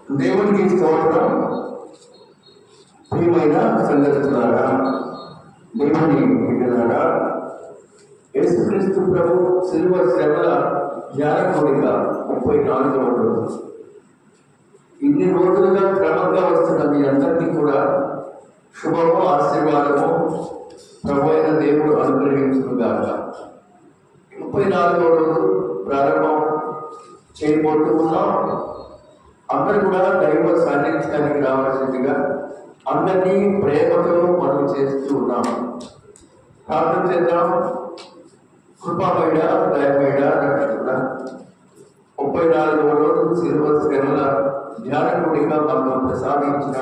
దేవునికి స్తోత్రం. ప్రియమైన సంగతులారా, దేవుని బిడ్డలారా, యేసుక్రీస్తు ప్రభు శిలువ శ్రమల ధ్యాన కోరిక 34వ రోజు. ఇన్ని రోజులుగా క్రమంగా వస్తున్న మీ అందరికీ కూడా శుభము, ఆశీర్వాదము ప్రభు అయిన దేవుడు అనుగ్రహించుగాక. 34వ రోజు ప్రారంభం చేయబోతూ ఉన్నాం. అందరూ కూడా దైవ సాన్నిధ్యానికి రావాల్సిందిగా అందరినీ ప్రేమతో మనం చేస్తూ ఉన్నాం. ప్రార్థన చేద్దాం. కృపామయుడ, దయమయుడ, రక్షకుడ, 34వ రోజు శిలువ శ్రమల ధ్యాన కోరిక మనం ప్రసాదించిన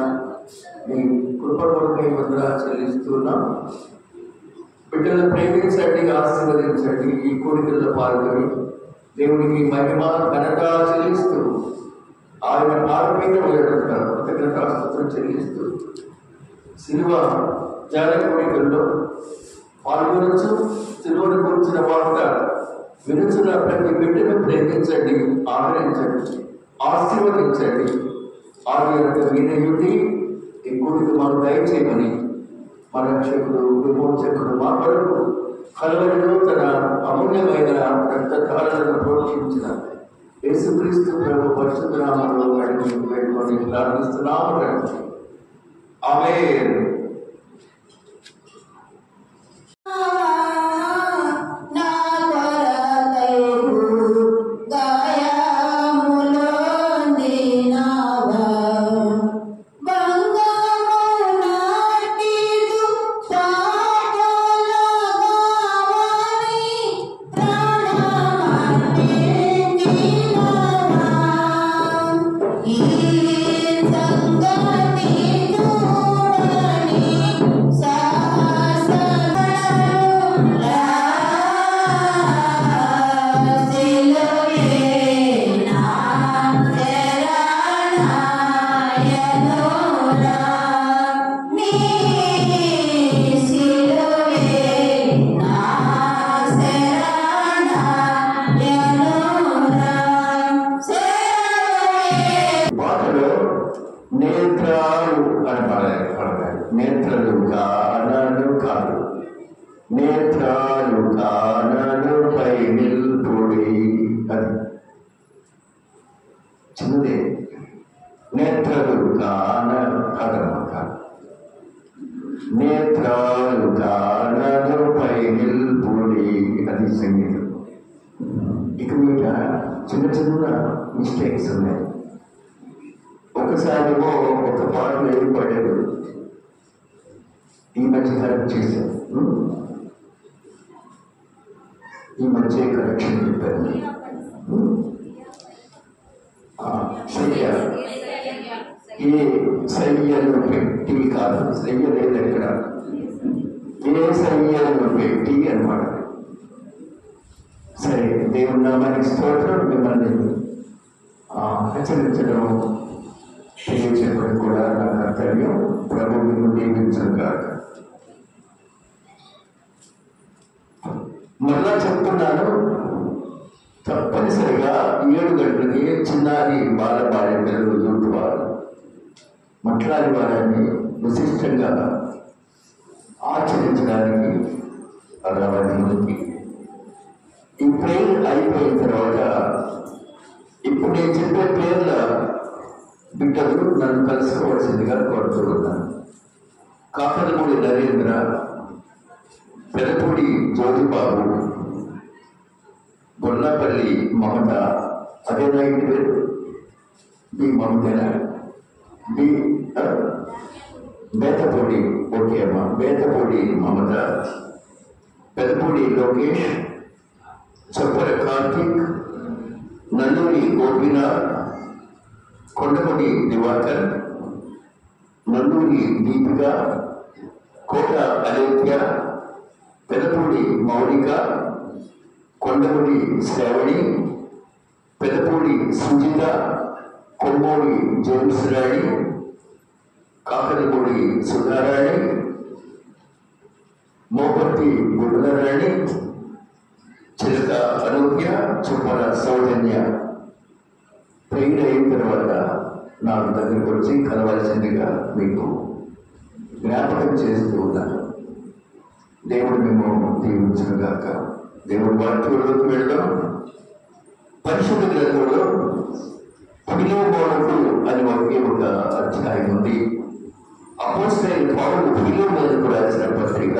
మీ కృప కొరకై వందనాలు చెల్లిస్తున్నాం. బిడ్డలను ప్రేమించండి, ఆశీర్వదించండి. ఈ కోరికల్లో పాల్గొని దేవునికి మహిమ, ఘనత చెల్లిస్తూ ఆయన ఆరోగ్యంగా వెళ్ళడం కృతజ్ఞతాస్తుతులు చెల్లిస్తూ శిలువ ధ్యాన కోరికల్లో పాల్గొనచ్చు. శిలువను గురించిన వార్త వినుచున్న ప్రతి బిడ్డను ప్రేమించండి, ఆదరించండి, ఆశీర్వదించండి. ఆదరణ వినయుడి ఈ కోరిక మాకు దయచేయమని మన రక్షకుడు, విమోచకుడు మా కొరకు కలవరిలో తన అమూల్యమైన రక్తధారలను ప్రోక్షించిన యేసుక్రీస్తు ప్రభు పరిశుద్ధ నామములో అడిగి వేడుకొని ప్రార్థిస్తున్నాము. ఆమేన్. నేత్రాలు అని పడతాయి. నేత్రాలు కానను కాదు, నేత్రాలు కానను పై నిల్పుడి. అది చిన్నదే. నేత్రాలు కాన కదమ్మ కాదు, నేత్రాలు కానను పై నిల్పుడి. అది సంగీతం. ఇక మీద చిన్న చిన్న మిస్టేక్స్ ఉన్నాయి. ఒకసారి ఒక పాటలు ఏర్పడ్డాడు. ఈ మధ్య కరెక్ట్ చేశాను. ఈ మధ్య కరెక్షన్ చెప్పాను. ఏ సయ్యను పెట్టి కాదు, సయ్య లేదు ఎక్కడ. ఏ సయ్యను పెట్టి అన్నమాట. సరే, దేవుని నామానికి స్తోత్రం. మిమ్మల్ని హెచ్చరించడం తెలియచేయడం కూడా నా కర్తవ్యం. ప్రభు మిమ్మల్ని దీవించగాక. మళ్ళా చెప్తున్నాను, తప్పనిసరిగా 7 గంటలకి చిన్నారి బాలబాలికలు, రుజువు వారు, మట్లాడి వారాన్ని విశిష్టంగా ఆచరించడానికి రావడానికి. ఈ ప్రేయర్ అయిపోయిన తర్వాత ఇప్పుడు నేను చెప్పే పేర్ల బిడ్డలు నన్ను కలుసుకోవాల్సిందిగా కోరుతున్నాను. కాకరమూడి నరేంద్ర, పెదపూడి జ్యోతిబాబు, గొల్లపల్లి మమత. అదేనా ఇంటి పేరు? బి మమతేనా? బి బేతపూడి. ఓకే అమ్మా. బేతపూడి మమత, పెదపూడి లోకేష్, చప్పర కార్తిక్, నల్లూరి గోపీనాథ్, కొండపల్లి దివాకర్, నల్లూరి దీపిక, కోట అలేఖ్య, పెదపూడి మౌలిక, కొండపల్లి శ్రావణి, పెదపూడి సుజిత, కొమ్మూడి జేమ్స్ రాణి, కాకరపూడి సుధారాణి, మోపర్తి గుడ్లరాణి, చిలక అనూహ్య, చుప్పల సౌజన్య. ప్రేయర్ అయిన తర్వాత నాకు దగ్గరకు వచ్చి కలవాల్సిందిగా మీకు జ్ఞాపకం చేస్తూ ఉన్నాను. దేవుడు మేము దీవించుగాక. దేవుడు వాక్యంలోకి వెళ్దాం. పరిశుద్ధ గ్రంథంలో ఫిలోమోనుకు అని ఒకే ఒక అధ్యాయం ఉంది. అపోస్తలుడైన పౌలు ఫిలోమోనుకు రాసిన పత్రిక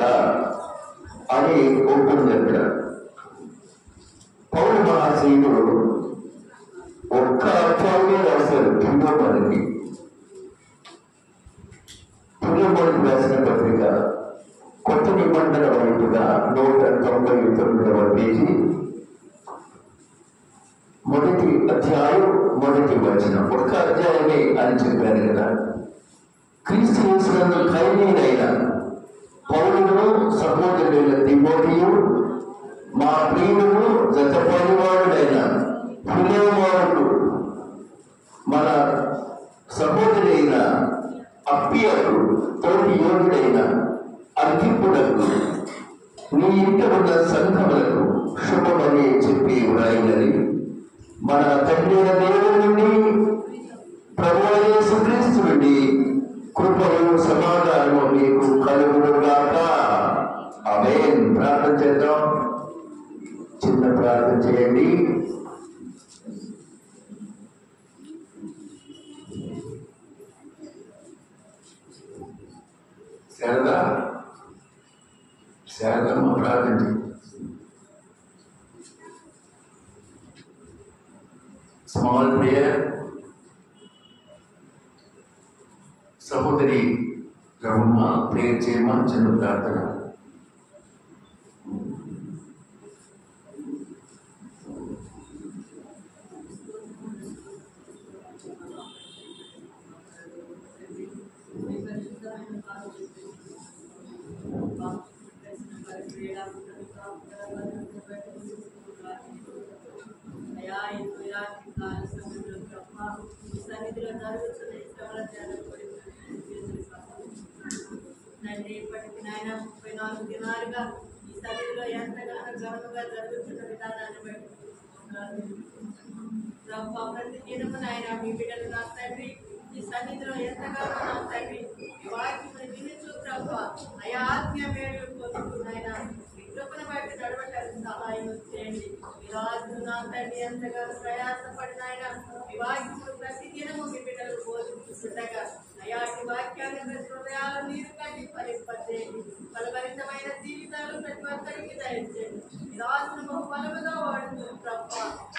అని ఉంటుంది. అక్కడ పౌలు మహాశయుడు ఒక్క అధ్యాయమే రాశారు ఫిలోమోనుకి. ఫిలోమోనుకు రాసిన పత్రిక కొత్త నిబంధన వైపుగా 199వ పేజీ, మొదటి అధ్యాయం, మొదటి వచనం. ఒక్క అధ్యాయమే అని చెప్పాను కదా. క్రీస్తు యేసునందు ఖైదీనైన పౌలును, సహోదరుడైన తిమోతియు, మా ప్రియుడు జత పనివాడుడైన ఫిలోమోనుకు, మన సహోదరైన అప్పియకు, తోటి యోగుడైన అర్కిప్పుడకు, నీ ఇంట ఉన్న సంఘములకు శుభమని చెప్పి వ్రాయినది మన తండ్రి దేవుడి నుండి, ప్రభువైన యేసుక్రీస్తు నుండి కృపయు సమాధానము మీకు కలుగునుగాక. ఆమేన్. ప్రార్థన చేద్దాం. చిన్న ప్రార్థన చేయండి. శారదమ్మ ప్రార్థన చేయండి. Small prayer. సహోదరి రమమ్మ ప్రేయర్ చేయమా. చిన్న ప్రార్థన. ఇప్పటికి నాయన 34 దినాలుగా ఈ సన్నిధిలో ఎంతగానో ఘనముగా జరుగుతున్న విధానాన్ని బట్టి ప్రతి దినము నాయన మీ బిడ్డలు నా తండ్రి ఈ సన్నిధిలో ఎంతగానో నా తండ్రి వాక్యమును వినుచు ప్రభు అయా ఆత్మీయ మేలు పొందుతూ నాయన మీ కృపను బట్టి నడవటానికి సహాయం చేయండి. ఈ రాజు నా తండ్రి ఎంతగానో ప్రయాసపడిన ఆయన మీ వాక్యమును ప్రతి దినము మీ బిడ్డలు బోధించుకుండగా అయాటి వాక్యాన్ని ప్రతి హృదయాలు నీరు కట్టి ఫలింపచేయండి. ఫలభరితమైన జీవితాలు ప్రతి ఒక్కరికి దయచేయండి. ఈ రాజును బహు బలముగా వాడుతుంది ప్రభు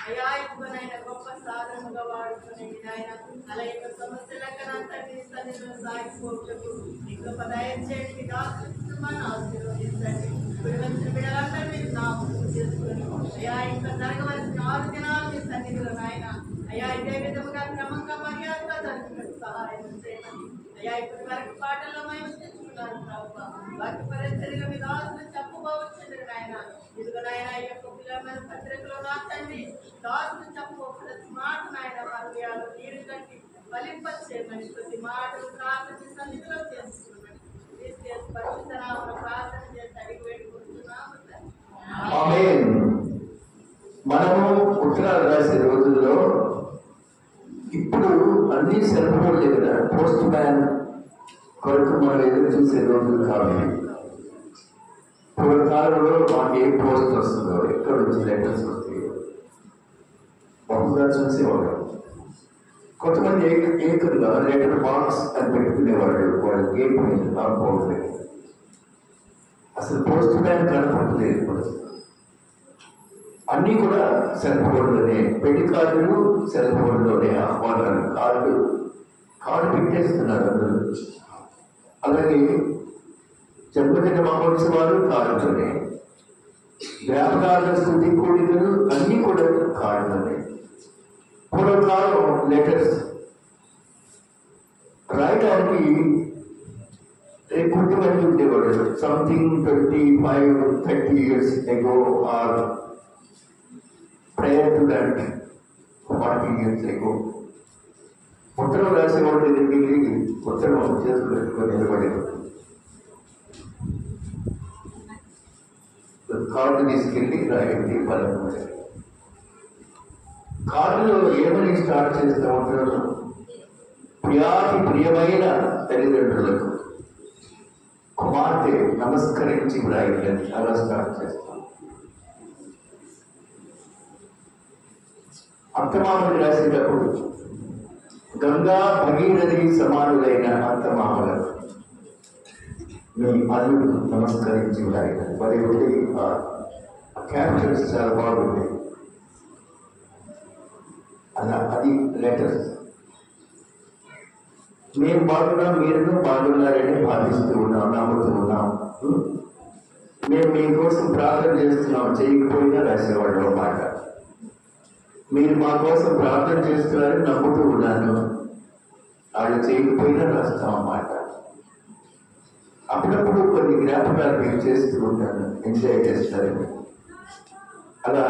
అయా ఇప్పుడైన గొప్ప సాధనముగా వాడుకునే నాయన అలాగే సమస్యలకు నా తండ్రి సన్నిధిలో సాగిపోటకు మీ కృప దయచేయండి. రాజును ఆశీర్వదించండి. విడుదల బిడ్డలందరూ మీరు నామమును చేసుకొని అయా ఇంకా జరగవలసిన 6 దినాలు మీ సన్నిధిలో నాయన అయా ఇదే విధముగా క్రమంగా మర్యాదగా జరుగుతుంది సహాయం చేయమని అయా ఇప్పటి వరకు పాటల్లో మేము తెచ్చుకున్నాను ప్రభు వాటి పరిస్థితిగా మీ దాసులు చెప్పుకోవచ్చుంది నాయన. ఇదిగో నాయన ఈ యొక్క పిల్లల పత్రికలో నా తండ్రి దాసులు చెప్పు ప్రతి మాట నాయన హృదయాలు నీరు కట్టి ఫలింపచేయమని ప్రతి మాటలు ప్రార్థన సన్నిధిలో చేసుకున్నామని పరిశుద్ధ నామమున ప్రార్థన చేసి అడిగి వేడుకుంటున్నాము. ఆమేన్. మనము ఉత్తరాలు రాసే రోజుల్లో ఇప్పుడు అన్ని సెల్ ఫోన్లే కదా. పోస్ట్ మ్యాన్ కొరకు మనం ఎదురు చూసే రోజులు కాదు. పూర్వకాలంలో మాకు ఏ పోస్ట్ వస్తుందో, ఎక్కడ నుంచి లెటర్స్ వస్తాయో బహుగా చూసేవాడు. కొంతమంది ఏకరుగా లెటర్ బాక్స్ అని పెట్టుకునేవాళ్ళు. వాళ్ళు గేట్ మీద కాంపౌండ్. అసలు పోస్ట్ మ్యాన్ కనపడలేదు ఇప్పుడు. అన్నీ కూడా సెల్ ఫోన్లోనే. పెళ్లి కార్డులు సెల్ ఫోన్లోనే. ఆహ్వానాలు కార్డు పెట్టేస్తున్నారు అందరూ. అలాగే జన్మదిన మహోత్సవాలు కార్డులోనే. వ్యాపారాల స్థుతి కూడికలు అన్నీ కూడా కార్డులోనే. పూర్వకాలం లెటర్స్ రాయడానికి కొంతమంది ఉండేవాడు. Something 25-30 years ago or prior to that 40 years ago ఉత్తరం రాసేవాడు దగ్గరికి వెళ్ళి ఉత్తరం చేతులు పెట్టుకొని నిలబడేవాడు. కార్డు తీసుకెళ్ళి రాయండి పలానా. కార్డులో ఏమని స్టార్ట్ చేస్తూ ఉంటారు? ప్రియమైన తల్లిదండ్రులకు కుమార్తె నమస్కరించి వ్రాయాలని అలా స్టార్ట్ చేస్తాం. అత్తమామని రాసేటప్పుడు గంగా భగీరథి సమానులైన అత్తమామలకు మీ అల్లుడు నమస్కరించి వ్రాయాలి. మరి ఉండి క్యాప్షన్స్ చాలా బాగుంది. అలా అది లెటర్స్. మేము బాగున్నాం, మీరు బాగున్నారని భావిస్తూ ఉన్నాం, నమ్ముతూ ఉన్నాం. మేము మీకోసం ప్రార్థన చేస్తున్నాం, చేయకపోయినా రాసేవాళ్ళు అన్నమాట. మీరు మా కోసం ప్రార్థన చేస్తున్నారని నమ్ముతూ ఉన్నాను, వాళ్ళు చేయకపోయినా రాస్తాం అన్నమాట. అప్పుడప్పుడు కొన్ని జ్ఞాపకాలు మీకు చేస్తూ ఉంటాను, ఎంజాయ్ చేస్తారని. అలా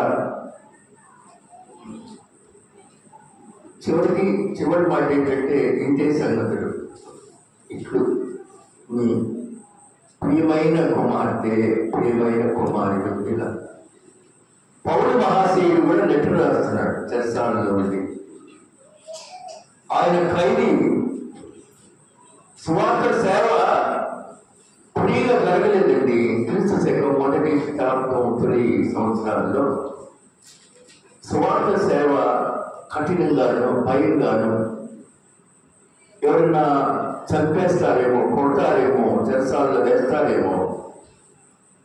చివరి మాట ఏంటంటే ఇంతే సంగతులు. ఇప్పుడు మీ ప్రియమైన కుమార్తె, ప్రియమైన కుమారుడు. ఇలా పౌలు మహాశయుడు కూడా లెటర్ రాస్తున్నాడు చెరసాలలో ఉండి. ఆయన ఖైదీ సువార్త సేవ ఫ్రీగా జరగలేదండి. క్రీస్తు శకం మొదటి శతాబ్దం తొలి సంవత్సరాల్లో సువార్త సేవ కఠినంగాను, భయంగాను, ఎవరన్నా చంపేస్తారేమో, కొడతారేమో, చెరసాలలో వేస్తారేమో,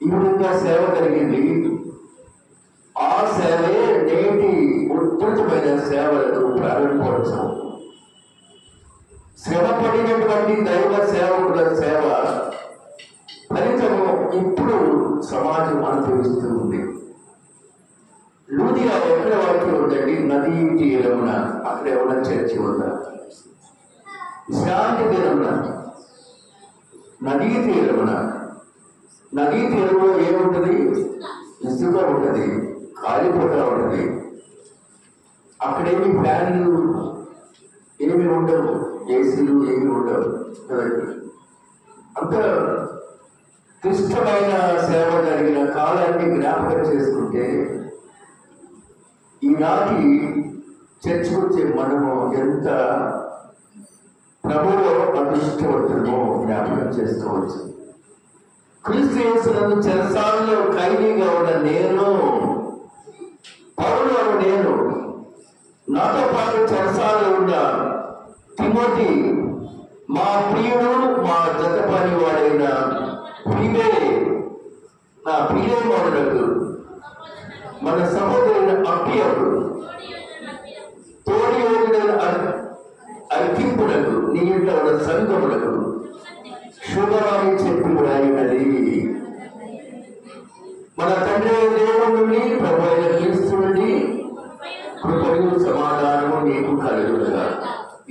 ఈ విధంగా సేవ జరిగింది. ఆ సేవే నేటి ఉత్కృతమైన సేవలకు ప్రారంభోత్సవం. శ్రమ పడినటువంటి దైవ సేవకుల సేవ ఫలితము ఇప్పుడు సమాజం అనుభవిస్తూ ఉంది. లూదియా ఎక్కడ వాక్యం ఉందండి? నదీ తీరమున. అక్కడ ఏమన్నా చర్చి ఉందా? శాంతి తీరమున, నదీ తీరమున. నదీ తీరంలో ఏముంటది? ఇసుక ఉంటుంది, కాలిపోతా ఉంటుంది. అక్కడేమి ఫ్యాన్లు ఏమి ఉండవు, ఏసీలు ఏమి ఉండవు కదండి. అంత క్లిష్టమైన సేవ జరిగిన కాలాన్ని జ్ఞాపకం చేసుకుంటే ఈనాటి చర్చకు వచ్చే మనము ఎంత ప్రభువులో అదృష్టవంతులమో జ్ఞాపకం చేసుకోవచ్చు. క్రీస్తు యేసునందు చెరసాలలో ఖైదీగా ఉన్న నేను, పౌలు నేను, నాతో పాటు చెరసాలలో ఉన్న తిమోతి, మా ప్రియుడు, మా జత పని వాడైన నా ప్రియమౌనులకు, మన సహోదరుడు అప్పియకు, తోడి యోగుడైన అర్కింపునకు, నీ ఇంట ఉన్న సంఘములకు శుభమని చెప్పి వ్రాయినది. మన తండ్రి దేవుని నుండి, ప్రభు అయిన క్రీస్తు నుండి కృపయు సమాధానము నీకు కలుగునుగా.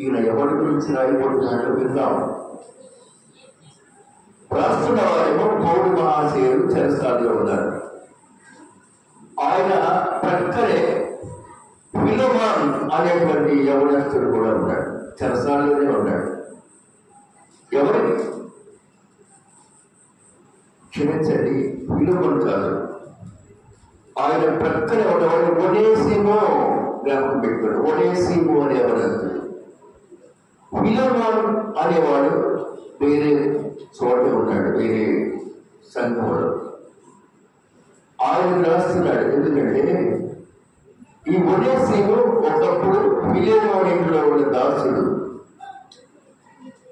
ఈయన ఎవరి గురించి రాయబడుతున్నాడో విందాం. రాస్తున్న వారేమో పౌలు మహాశయుడు చెరసాలలో ఉన్నారు. ఆయన ప్రక్కనే ఫిలోమోన్ అనేటువంటి యవనస్తుడు కూడా ఉన్నాడు, చెరసాలలోనే ఉన్నాడు. ఎవరికి క్షమించండి, ఫిలోమోన్ కాదు, ఆయన ప్రక్కనే ఉన్నవాడు ఒనేసిమో. జ్ఞాపకం పెట్టుకోండి, ఒనేసిమో అనే యవనస్తుడు. ఫిలోమోన్ అనేవాడు వేరే చోట ఉన్నాడు, వేరే సంఘంలో. ఆయన రాస్తున్నాడు. ఎందుకంటే ఈ ఒనేసిము ఒకప్పుడు ఫిలోమోన్ ఇంట్లో ఉన్న దాసుడు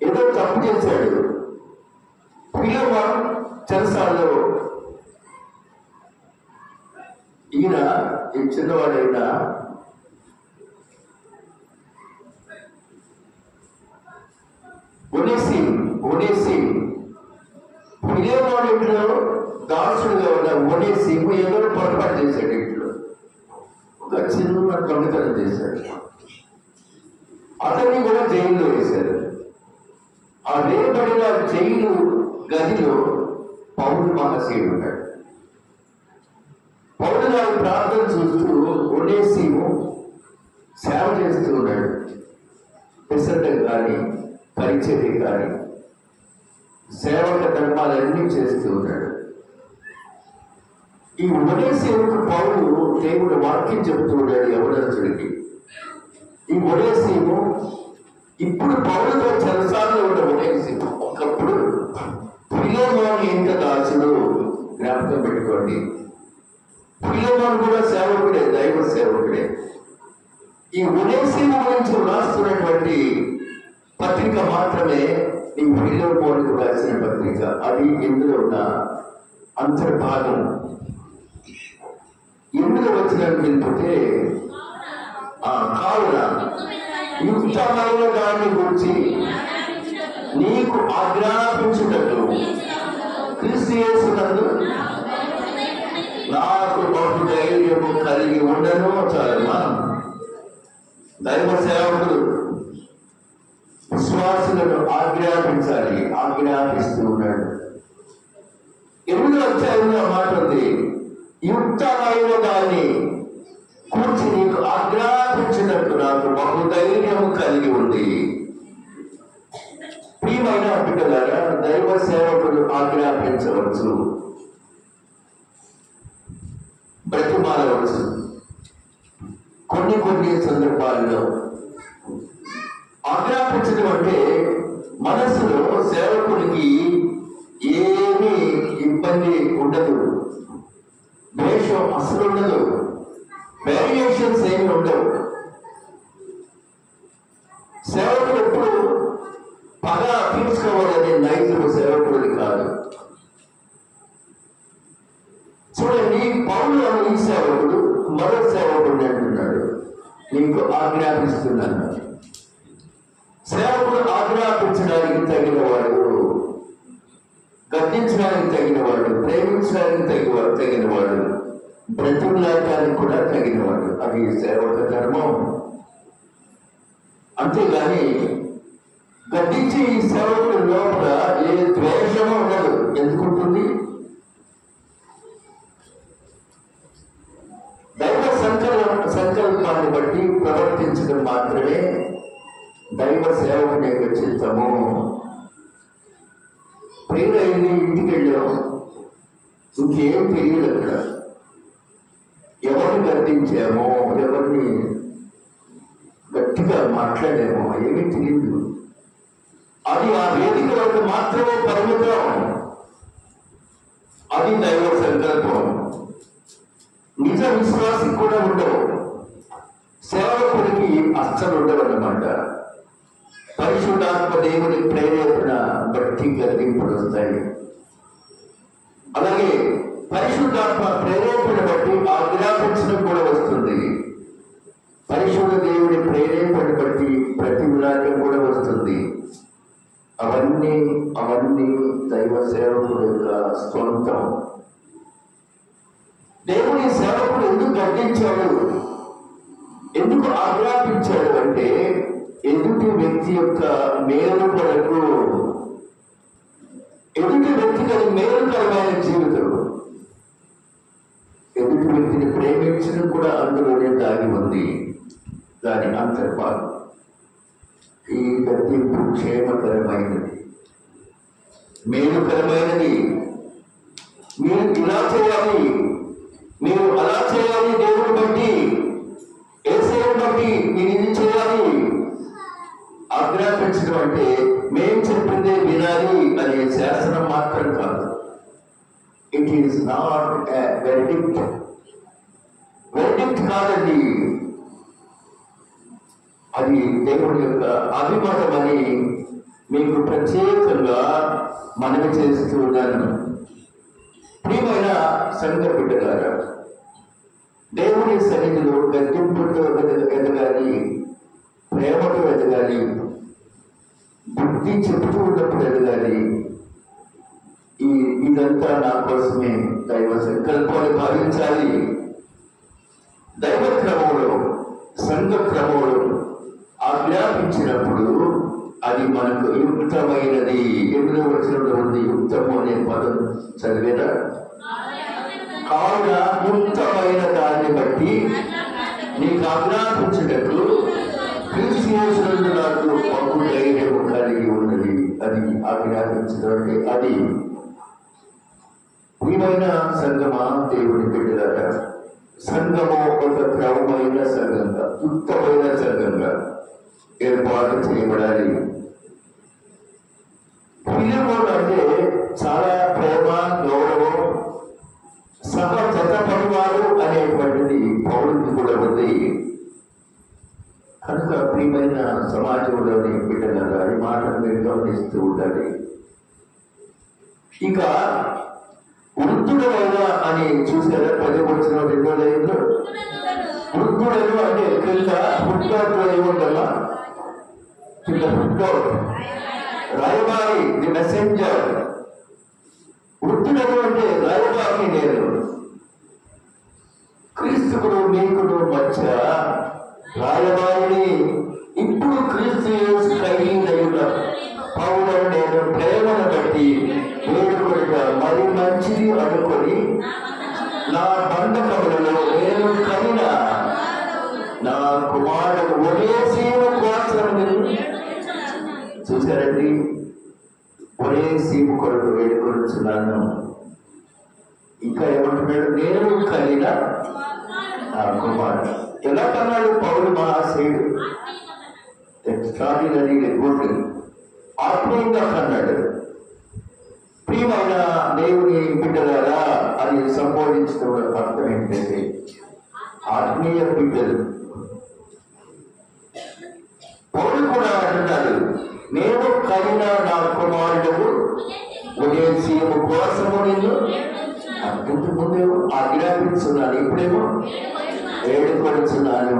ఏదో తప్పు చేశాడు. ఫిలోమోన్ చెరసాలలో, ఈయన ఈ చిన్నవాడైన ఒనేసిము ఫిలోమోన్ ఇంట్లో దాసుడుగా ఉన్న ఒనేసిము ఏదో పొరపాటు చేశాడు. ఇంట్లో ఒక చిన్న దొంగతనం చేశాడు. అతన్ని కూడా జైల్లో వేశారు. ఆ వేయబడిన జైలు గదిలో పౌలు మహాశయుడు ఉన్నాడు. పౌలు గారు ప్రార్థన చూస్తూ ఒనేసిము సేవ చేస్తూ ఉన్నాడు. విసర్జన కానీ, పరిచర్య కానీ, సేవక ధర్మాలన్నీ చేస్తూ ఉన్నాడు. ఈ ఒనేసిముకు పౌలు దేవుడు వాక్యం చెప్తూ ఉన్నాడు యవనస్తుడికి. ఈ ఒనేసిము ఇప్పుడు పౌరులతో చెరసాలలో ఉన్న ఉదయసి ఒకప్పుడు ఫిలోమోను ఇంత దాసుడు. జ్ఞాపకం పెట్టుకోండి, ఫిలోమోను కూడా సేవకుడే, దైవ సేవకుడే. ఈ ఉదయసీమ గురించి రాస్తున్నటువంటి పత్రిక మాత్రమే ఈ ఫిలోమోనుకు రాసిన పత్రిక. అది ఇందులో ఉన్న అంతర్భాగం. ఎందుకు వచ్చినట్టు తెలిపితే, కావున యుక్తమైన దాన్ని గురించి నీకు ఆజ్ఞాపించుటకు క్రీస్తు యేసునందు నాకు బహు ధైర్యము కలిగి ఉండను. చాలమ్మా, దైవ సేవకుడు విశ్వాసులను ఆజ్ఞాపించాలి, ఆజ్ఞాపిస్తూ ఉన్నాడు. 8వ అధ్యాయంలో మాట ఉంది, యుక్తమైన దాన్ని కూర్చి నీకు ఆజ్ఞాపించినట్టు నాకు బహుధైర్యం కలిగి ఉంది. ప్రియమైన బిడ్డలారా, దైవ సేవకుడు ఆజ్ఞాపించవచ్చు, బ్రతిమాలవచ్చు. కొన్ని సందర్భాల్లో ఆజ్ఞాపించడం అంటే మనసులో సేవకుడికి ఏమీ ఇబ్బంది ఉండదు, ద్వేషం అసలు ఉండదు, వేరియేషన్స్ ఏమి ఉండవు. సేవకుడు ఎప్పుడు పగ తీర్చుకోవాలనే నైతిక సేవకుడిది కాదు. చూడండి, పౌలు అనే ఈ సేవకుడు మరో సేవకుడిని అంటున్నాడు, నీకు ఆజ్ఞాపిస్తున్నాను. సేవకుడు ఆజ్ఞాపించడానికి తగినవాడు, గద్దించడానికి తగినవాడు, ప్రేమించడానికి తగినవాడు, బ్రతిమలాడటానికి కూడా తగినవాడు. అది సేవక ధర్మం. అంతేగాని గద్దించి ఈ సేవకుడు లోపల ఏ ద్వేషము ఉండదు. ఎందుకుంటుంది? దైవ సంకల్పాన్ని బట్టి ప్రవర్తించడం మాత్రమే దైవ సేవకుని యొక్క చిత్తము. ప్రియులైంది, ఇంటికి వెళ్ళాం, ఇంకేం తెలియదు. అక్కడ ఎవరిని గద్దించామో, ఎవరిని గట్టిగా మాట్లాడామో ఏమీ తెలియదు. అది ఆ వేదిక వరకు మాత్రమే పరిమితం. అది దైవ సంకల్పం. నిజ విశ్వాసి కూడా ఉండవు, సేవకుడికి అస్సలు ఉండవన్నమాట. పరిశుద్ధాత్మ దేవుని ప్రేరేపణ బట్టి గద్దింపులు వస్తాయి. అలాగే పరిశుద్ధాత్మ ప్రేరేపణ బట్టి ఆజ్ఞాపించడం కూడా వస్తుంది. పరిశుద్ధ దేవుని ప్రేరేపణ బట్టి ప్రతిమలాటం కూడా వస్తుంది. అవన్నీ దైవ సేవకుడు యొక్క స్వంతం. దేవుని సేవకుడు ఎందుకు గద్దించాడు, ఎందుకు ఆజ్ఞాపించాడు అంటే ఎదుటి వ్యక్తి యొక్క మేలు కొరకు, ఎదుటి వ్యక్తికి అది మేలుకరమైన జీవితం. ఎదుటి వ్యక్తిని ప్రేమించడం కూడా అందులోనే దాగి ఉంది. దాని అంతర్భాగం. ఈ గద్దింపు క్షేమకరమైనది, మేలుకరమైనది. మీరు ఇలా చేయాలి, మీరు అలా చేయాలి, దేవుని బట్టి, యేసుని బట్టి మీరు ఇది చేయాలి. ఆజ్ఞాపించడం అంటే మేం చెప్పిందే వినాలి అనే శాసనం మాత్రం కాదు. It is not a verdict. Verdict కాదండి, అది దేవుడి యొక్క అభిమతం అని మీకు ప్రత్యేకంగా మనవి చేస్తూ ఉన్నాను. ప్రియమైన సంఘ బిడ్డలారా, దేవుని సన్నిధిలో గద్దింపుతో ఎదగాలి, ప్రేమతో ఎదగాలి, బుద్ధి చెప్తూ ఉన్నప్పుడు ఎదగాలి. ఇదంతా నా కోసమే దైవ సంకల్పాన్ని భావించాలి. దైవ క్రమంలో, సంఘ క్రమంలో ఆజ్ఞాపించినప్పుడు అది మనకు యుక్తమైనది. 8వ వచనంలో ఉంది, యుక్తము అనే పదం చదివేదా? కావున యుక్తమైన దాన్ని బట్టి నీకు ఆజ్ఞాపించినట్లు క్రీస్తు యేసునందు నాకు బహు ధైర్యము కలిగి ఉన్నది. అది ఆజ్ఞాపించడం అంటే అది. ప్రియమైన సంఘమా, దేవుని బిడ్డలారా, సంఘము ఒక క్రమమైన సంఘంగా, యుక్తమైన సంఘంగా, ఏర్పాటు చేయబడాలి. ఫిలిమోను అంటే చాలా ప్రేమ, గౌరవం, సహజతపడివారు అనేటువంటిది పౌరుడికి కూడా ఉంది. కనుక ప్రియమైన సమాజంలోని బిడ్డలారా ఈ మాటలు మీరు గమనిస్తూ ఉండాలి. ఇక వృద్ధుడైన అని చూసారా 10వ వచనం 2వ లైన్లో వృద్ధుడను అంటే కింద ఫుట్బాల్ ఏముందమ్మా, కింద ఫుట్బాల్ రాయబారి, ది మెసెంజర్. వృద్ధుడను అంటే రాయబారి నేను. క్రీస్తుకుడు మీకుడు మధ్య రాయబారిని ఇప్పుడు క్రీస్తు కలిగిన పౌరులను నేను ప్రేమను బట్టి వేడుకొనుట మరి మంచిది అనుకొని నా బంధకములలో నేను కనిన నా కుమారుడు ఒనేసీము కోసం చూశారండి. ఒనేసీము కొరకు వేడుకొనుచున్నాను. ఇంకా ఏమంటున్నాడు, నేను కలిన నా కుమారుడు. ఎలా కన్నాడు పౌరుడు మహాశయుడు? ఎక్స్ట్రాడినరీ గుడ్, ఆత్మీయంగా కన్నాడు. ప్రియమైన దేవుని బిడ్డలారా అని సంబోధించడం అర్థం ఏంటంటే ఆత్మీయ బిడ్డలు. పౌరుడు కూడా అంటున్నాడు, నేను కలిగిన నా కుమారుడు ఉదయసీము కోసము నేను ఇంతకు ముందేమో ఆజ్ఞాపించున్నాను, ఇప్పుడేమో వేడుకొనుచున్నాను.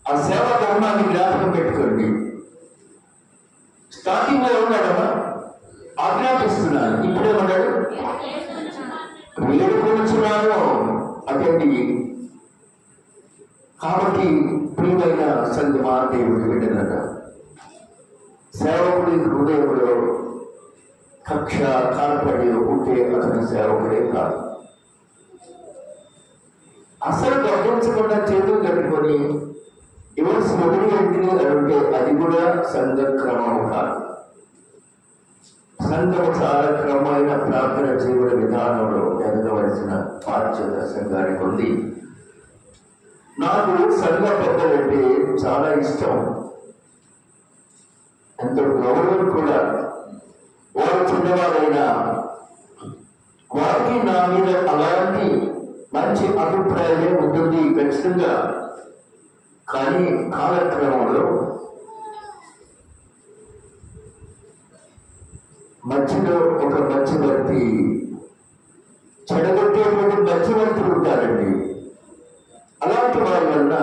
ఆ సేవ ధర్మాన్ని జ్ఞాపకం పెట్టుకోండి. స్టార్టింగ్ లో ఏమన్నాడమ్మా, ఆజ్ఞాపిస్తున్నాను, ఇప్పుడేమన్నాడు వేడుకొనుచున్నాను. అదండి. కాబట్టి ప్రియమైన సంగమా దేవుడి బిడ్డలట, సేవకుడి హృదయంలో కక్ష కాల్పడి ఉంటే అతని సేవకుడే కాదు. అసలు గమనించకుండా చేతులు కట్టుకొని ఇవ్వాల్సిన ఒకటి అంటే అది కూడా సంఘ క్రమం కాదు. సంఘం చాలా క్రమమైన ప్రార్థన జీవన విధానంలో ఎదగవలసిన బాధ్యత సంఘానికి ఉంది. నాకు సంఘ పెద్దలంటే చాలా ఇష్టం, ఎంతో గౌరవం కూడా. వారు చిన్నవారైనా వారికి నా మీద అలాంటి మంచి అభిప్రాయమే ఉంటుంది ఖచ్చితంగా. కానీ కాలక్రమంలో మధ్యలో ఒక మధ్యవర్తి, చెడగొట్టేటువంటి మధ్యవర్తులు ఉంటారండి. అలాంటి వారి వల్ల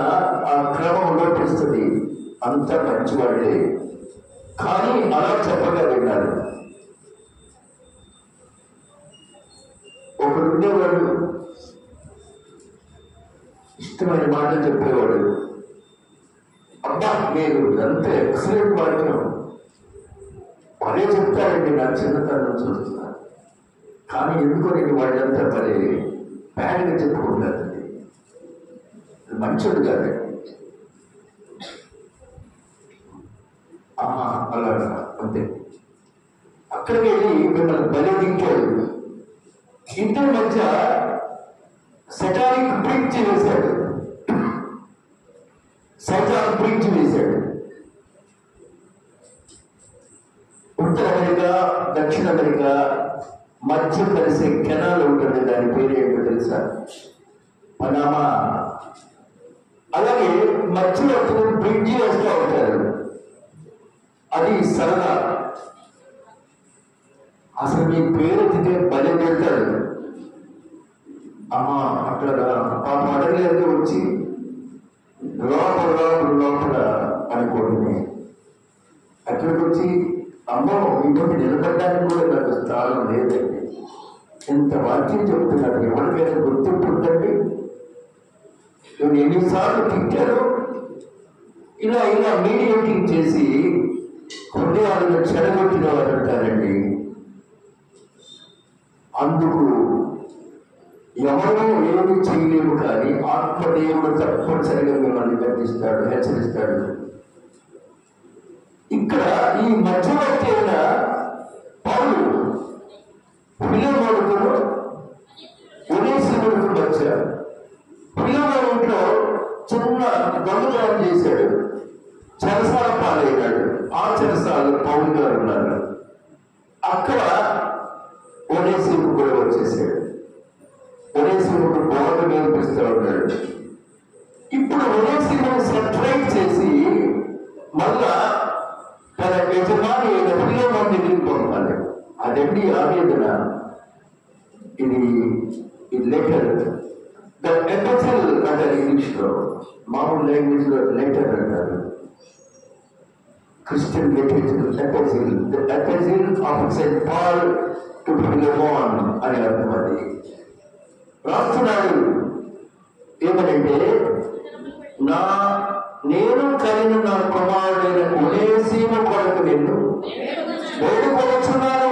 ఆ క్రమం లోపిస్తుంది. అంత మంచివాళ్ళే, కానీ అలా చెప్పగా విన్నారు. ఒకడు ఉండేవాడు, ఇష్టమైన మాటలు చెప్పేవాడు. అబ్బా మీరు ఎంత ఎక్సలెంట్ వాక్యం అదే చెప్తారండి, నా చిన్నతనం చూస్తున్నాను. కానీ ఎందుకో నేను వాళ్ళంతా మరి బ్యాడ్గా చెప్పుకుంటారండి, మంచోడు కాదండి. అలాగా అంతే. అక్కడికి వెళ్ళి మిమ్మల్ని బలి దించాడు. ఇద్దరి మధ్య సెటానిక్ బ్రిడ్జ్ వేశాడు, సైతాన్ బ్రిడ్జ్ వేశాడు. ఉత్తర అమెరికా, దక్షిణ అమెరికా మధ్య కలిసే కెనాల్ ఉంటుంది, దాని పేరు ఏంటో తెలుసా? పనామా. అలాగే మధ్యలో బ్రిడ్జి వేస్తూ ఉంటారు, అది సరదా. అసలు మీ పేరు ఎత్తితే బలి పెడతాడు. అక్కడ పాప అడగలేదు వచ్చి లోపల లోపల లోపల అనుకోండి. అక్కడికి వచ్చి అమ్మో ఇంకొకటి నిలబడడానికి కూడా నాకు స్థానం లేదండి. ఎంత వాక్యం చెప్తున్నారు, ఎవరికైనా గుర్తింపు ఉందండి? నేను ఎన్నిసార్లు తిట్టాను. ఇలా ఇలా మీడియేటింగ్ చేసి హృదయాలను చెడగొట్టిన వారు అంటారండి. అందుకు ఎవరో ఏమి చేయలేము, కానీ ఆత్మదేవుడు తప్పనిసరిగా మిమ్మల్ని గర్తిస్తాడు, హెచ్చరిస్తాడు. ఇక్కడ ఈ మధ్యవర్తి అయిన పౌలు ఫిలెమోనుకు ఒనేసిముకు మధ్య, ఫిలెమోను ఇంట్లో చిన్న దొంగతనం చేశాడు. ఆ చెరసాలలో పౌలు గారు ఉన్నారు. అక్కడ ఒనేసిము కూడా వచ్చేసాడు. ఒనేసిముకు బోధ నేర్పిస్తూ ఉన్నాడు. ఇప్పుడు ఒనేసిమును సెపరేట్ చేసి మళ్ళా తన యజమాని అయిన ఫిలెమోను దగ్గరికి పంపాలి. అదండి ఆవేదన. ఇది లెటర్, ద ఎపిసిల్ అంటారు ఇంగ్లీష్ లో, మామూలు లాంగ్వేజ్ లో లెటర్ అంటారు. Christian literature epistle, the epistle of Saint Paul to Philemon అని అర్థం. అది రాస్తున్నాడు ఏమనంటే, నేను కలిగిన నా కుమారుడైన ఒనేసిము కొరకు నిన్ను వేడుకొనుచున్నాను.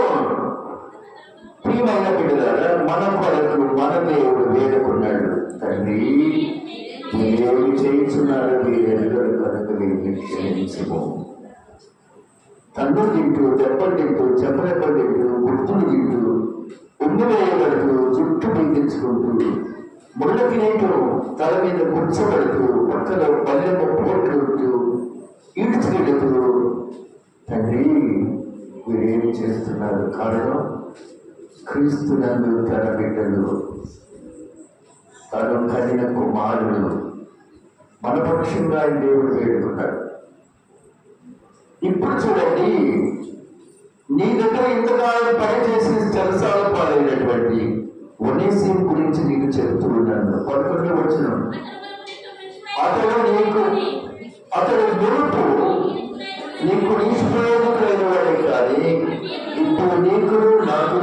ప్రియమైన బిడ్డలారా, మన కొరకు మన దేవుడు వేడుకున్నాడు. తండ్రి, మీరేమి చేయించున్నారు, మీరెందరూ కనుక మీరు క్షమించము. తన్ను తింటూ, దెబ్బలు తింటూ, చెంపదెబ్బలు తింటూ, గుర్తులు తింటూ, ఉమ్మి వేయబడుతూ, జుట్టు పీకించుకుంటూ, ముళ్ళకి నీటు తల మీద కూర్చోబడుతూ, పక్కలో పల్లెము పోట్లుంటూ, ఈడ్చుకెడుతూ, తండ్రి మీరేమి చేస్తున్నారు? కారణం, క్రీస్తునందు తన బిడ్డలు, తను కలిగిన కుమారుడు మన పక్షంగా దేవుడు వేడుకున్నాడు. ఇప్పుడు చూడండి, నీ దగ్గర ఇంతకాలం పనిచేసి చెరసాల పాలైనటువంటి ఒనేసిము గురించి నీకు చెబుతూ ఉన్నాను. 11వ వచనం, అతడు మునుపు నీకు నిష్ప్రయోజకులైన వాడే కానీ ఇప్పుడు నీకు నాకు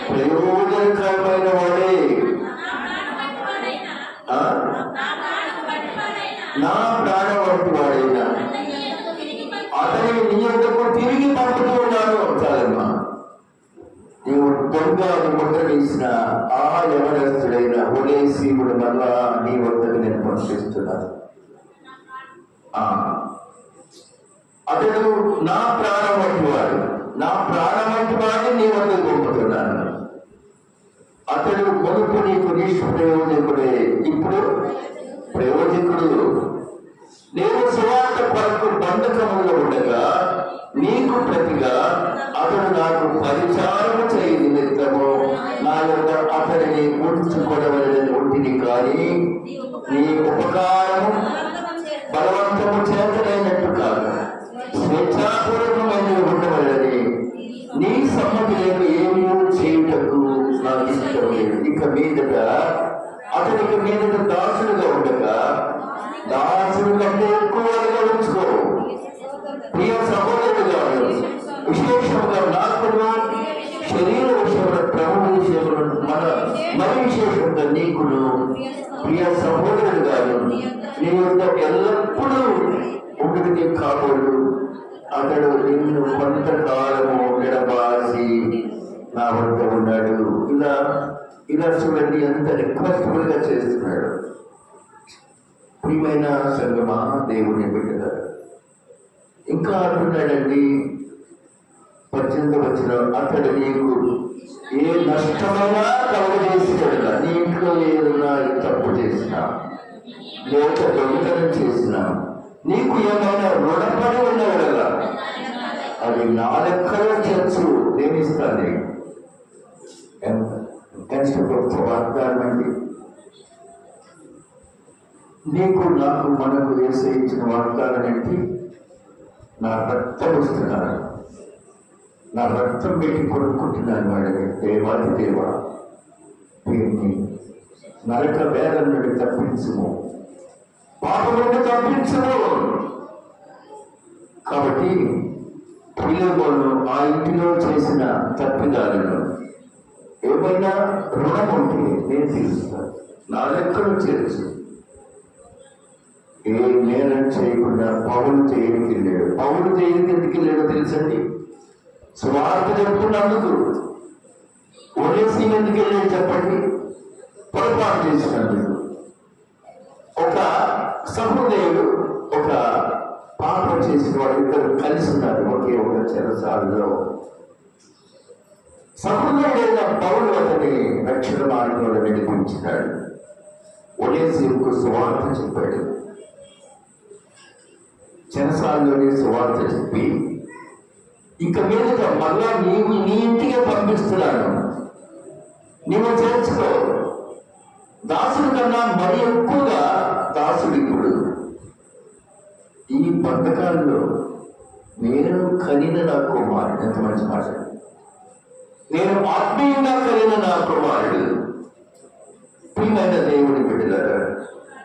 ప్రయోజనకరమైన వాడే. నా ప్రాణం వంటి వాడైనా అతని నీ యొద్దకు తిరిగి పంపుతూ ఉన్నాను. చాలమ్మా, నీవు దొంగ ముద్ర వేసిన ఆ యవనస్తుడైన ఒనేసిమును మళ్ళా నీ వద్దకు నేను పంపిస్తున్నాను. అతడు నా ప్రాణం వంటి వాడు, నా ప్రాణం వంటి వాడిని నీ వద్దకు పంపుతున్నాను. అతడు మునుపు నీకు నిష్ప్రయోజకుడే, ఇప్పుడు ప్రయోజకుడు. నేను సువార్త కొరకు బంధకములో ఉండగా నీకు ప్రతిగా అతడు నాకు పరిచారము చేయ నిమిత్తము నా యొక్క అతడిని ఉంచుకోవడమని ఉంటిని, కానీ నీ ఉపకారము బలవంతము చేతనైనట్టు కాదు, స్వేచ్ఛాపూర్వకమైన ఉండవలని నీ సమ్మతి లేక ఏమీ చేయుటకు నాకు ఇష్టం లేదు. ఇక మీదట అతనికి మీదట దాసుడుగా ఉండగా దాసుడు కంటే ఎక్కువగా ఉంచుకో. ప్రియ సహోదరుడుగా విశేషంగా నాకును శరీర విషయంలో, ప్రభు విషయంలో, మరి విశేషంగా నీకును ప్రియ సహోదరుడుగా నీ యొక్క ఎల్లప్పుడూ ఒకటికి కాబోలు అతడు నిన్ను కొంతకాలము నిడబాసి నా వద్ద ఉన్నాడు. ఇలా చూడండి, ఎంత రిక్వెస్టబుల్ గా చేస్తున్నాడు. ప్రియమైన సంగమా, దేవుని బిడ్డలారా, ఇంకా అంటున్నాడండి 18వ వచనం, అతడు నీకు ఏ నష్టమైనా కలుగజేసినట్లా, నీ ఇంట్లో ఏదైనా తప్పు చేసినా లేక దొంగతనం చేసినా, నీకు ఏమైనా రుణపడి ఉన్నవాళ్ళ అది నా లెక్కలో చేర్చు, నేనిస్తాను. ఎంత గొప్ప వాగ్దానం అండి. నీకు నాకు మనకు వేసే ఇచ్చిన వాగ్దానం ఏంటి? నా రక్తం ఇస్తున్నాను, నా రక్తం పెట్టి కొనుక్కుంటున్నాను వాడిని. దేవాది దేవా, వీరిని నరక వేదన నుండి తప్పించుము, పాపం నుండి తప్పించుము. కాబట్టి ఫిలెమోను ఆ ఇంటిలో చేసిన తప్పిదాలను ఏమైనా రుణం ఉంటే నేను తీరుస్తాను, నా లెక్కలు చేర్చు. ఏ నేరం చేయకుండా పౌలు జైలుకి వెళ్ళాడు. పౌలు జైలుకి ఎందుకు వెళ్ళాడో తెలుసండి? స్వార్థ చెప్తున్నందుకు. ఒనేసిము ఎందుకు వెళ్ళాడు చెప్పండి? పొరపాటు చేసినందుకు. ఒక సహోదరుడు, ఒక పాపం చేసిన వాడు ఇద్దరు కలిసి ఉన్నారు ఒకే ఒక చెరసాలలో. సహోదరుడైన పౌలు అతని రక్షణ మార్గంలో నడిపించినాడు. ఒనేసిముకు సువార్త చెప్పాడు. చెరసాలలోనే సువార్త చెప్పి ఇక మీదట మళ్ళా నీవు నీ ఇంటికి పంపిస్తున్నాను, నీవు చేర్చుకో. దాసుడి కన్నా మరి ఎక్కువగా దాసుడు ఇప్పుడు ఈ బంధకాల్లో నేను కనిన నా కుమారుడు. ఎంత మంచి మాట! నేను ఆత్మీయంగా కలిగిన నా కుమారుడు. ప్రియమైన దేవుని బిడ్డలారా,